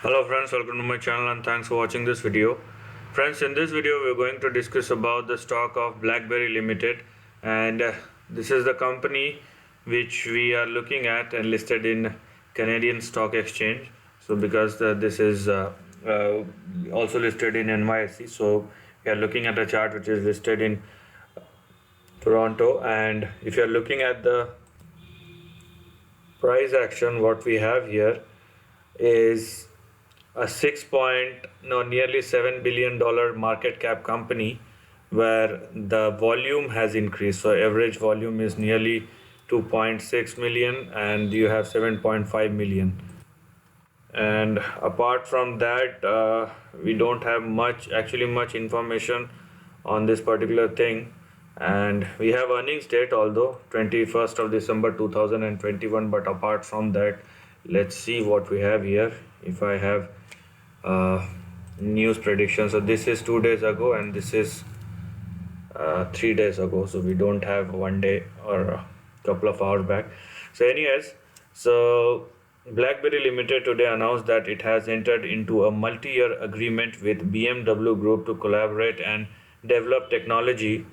Hello friends, welcome to my channel and thanks for watching this video. Friends, in this video we're going to discuss about the stock of BlackBerry Limited, and this is the company which we are looking at and listed in Canadian Stock Exchange. So because this is also listed in NYSE, so we are looking at a chart which is listed in Toronto, and if you are looking at the price action, what we have here is a nearly $7 billion market cap company where the volume has increased. So average volume is nearly 2.6 million and you have 7.5 million. And apart from that, we don't have much information on this particular thing. And we have earnings date, although 21st of December 2021, but apart from that, let's see what we have here. If I have news prediction, so this is 2 days ago and this is 3 days ago, so we don't have one day or a couple of hours back. So anyways, so BlackBerry Limited today announced that it has entered into a multi-year agreement with BMW Group to collaborate and develop technology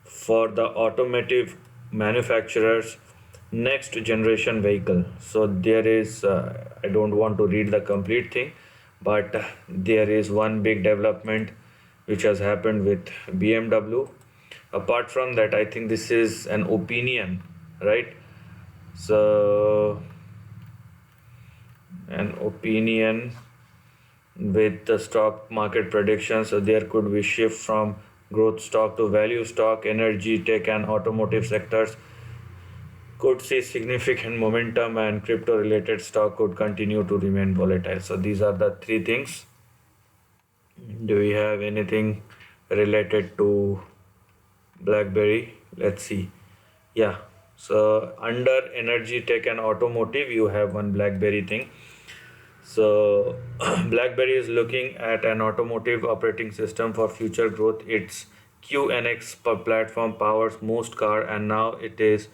for the automotive manufacturers next generation vehicle. So there is I don't want to read the complete thing, but there is one big development which has happened with BMW. Apart from that, I think this is an opinion, right? So an opinion with the stock market prediction. So there could be shift from growth stock to value stock. Energy, tech and automotive sectors could see significant momentum, and crypto related stock could continue to remain volatile. So these are the three things. Do we have anything related to BlackBerry? Let's see. Yeah, so under energy, tech and automotive you have one BlackBerry thing. So BlackBerry is looking at an automotive operating system for future growth. Its QNX platform powers most car, and now it is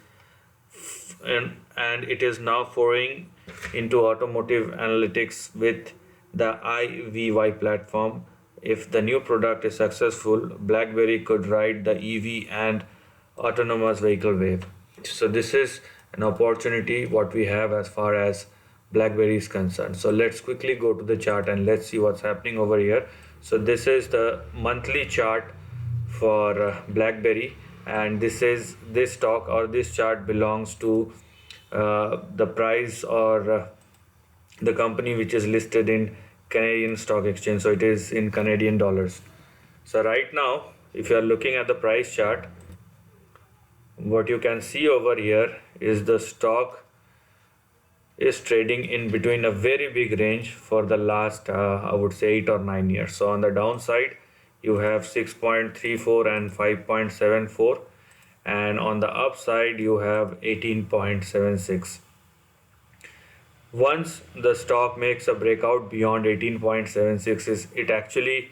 it is now foraying into automotive analytics with the IVY platform. If the new product is successful, BlackBerry could ride the EV and autonomous vehicle wave. So this is an opportunity what we have as far as BlackBerry is concerned. So let's quickly go to the chart and let's see what's happening over here. So this is the monthly chart for BlackBerry, and this stock or this chart belongs to the price or the company which is listed in Canadian Stock Exchange. So it is in Canadian dollars. So right now, if you are looking at the price chart, what you can see over here is the stock is trading in between a very big range for the last I would say 8 or 9 years. So on the downside you have 6.34 and 5.74, and on the upside you have 18.76. Once the stock makes a breakout beyond 18.76, it actually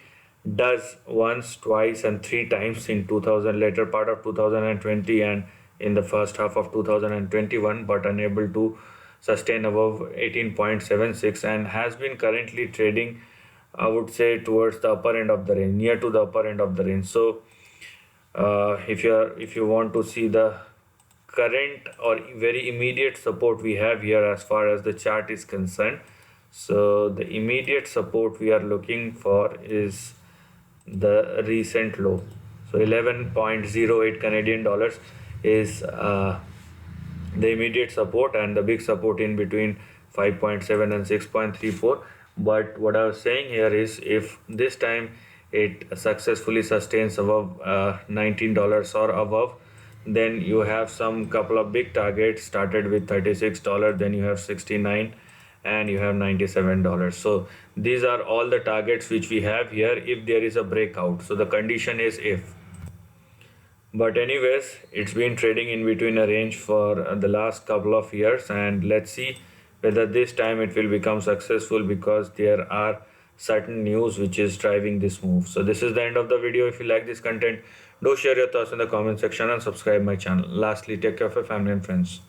does once, twice and three times in later part of 2020 and in the first half of 2021, but unable to sustain above 18.76, and has been currently trading, I would say, towards the upper end of the range, near to the upper end of the range. So if you want to see the current or very immediate support we have here as far as the chart is concerned, so the immediate support we are looking for is the recent low. So 11.08 Canadian dollars is the immediate support, and the big support in between 5.7 and 6.34. But what I was saying here is, if this time it successfully sustains above $19 or above, then you have some couple of big targets started with $36, then you have $69 and you have $97. So these are all the targets which we have here if there is a breakout. So the condition is if. But anyways, it's been trading in between a range for the last couple of years, and let's see whether this time it will become successful, because there are certain news which is driving this move. So this is the end of the video. If you like this content, do share your thoughts in the comment section and subscribe my channel. Lastly, take care of your family and friends.